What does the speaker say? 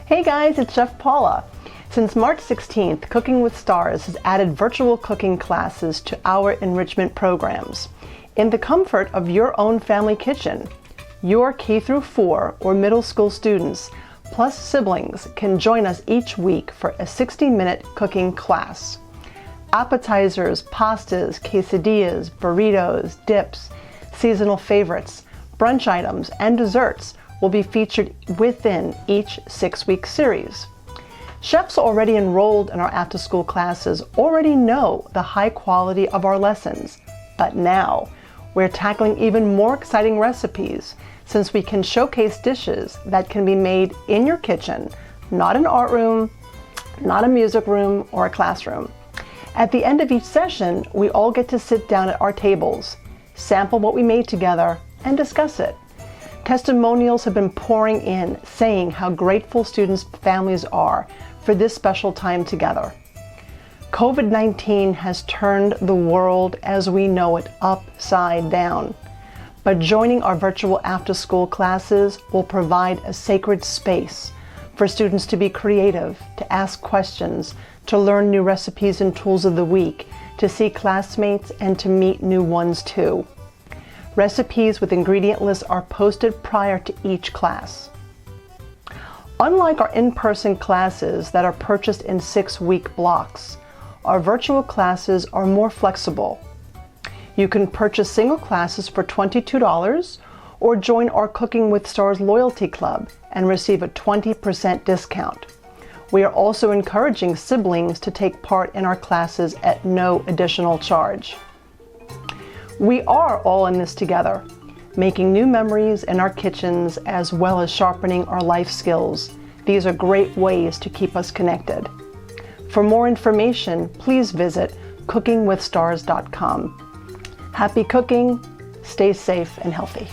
Hey guys, it's Chef Paula. Since March 16th, Cooking with Stars has added virtual cooking classes to our enrichment programs. In the comfort of your own family kitchen, your K-4 or middle school students plus siblings can join us each week for a 60-minute cooking class. Appetizers, pastas, quesadillas, burritos, dips, seasonal favorites, brunch items, and desserts will be featured within each 6-week series. Chefs already enrolled in our after-school classes already know the high quality of our lessons, but now we're tackling even more exciting recipes since we can showcase dishes that can be made in your kitchen, not an art room, not a music room, or a classroom. At the end of each session, we all get to sit down at our tables, sample what we made together, and discuss it. Testimonials have been pouring in, saying how grateful students' families are for this special time together. COVID-19 has turned the world as we know it upside down. But joining our virtual after-school classes will provide a sacred space for students to be creative, to ask questions, to learn new recipes and tools of the week, to see classmates, and to meet new ones too. Recipes with ingredient lists are posted prior to each class. Unlike our in-person classes that are purchased in 6-week blocks, our virtual classes are more flexible. You can purchase single classes for $22 or join our Cooking with Stars loyalty club and receive a 20% discount. We are also encouraging siblings to take part in our classes at no additional charge. We are all in this together, making new memories in our kitchens as well as sharpening our life skills. These are great ways to keep us connected. For more information, please visit cookingwithstars.com. Happy cooking, stay safe and healthy.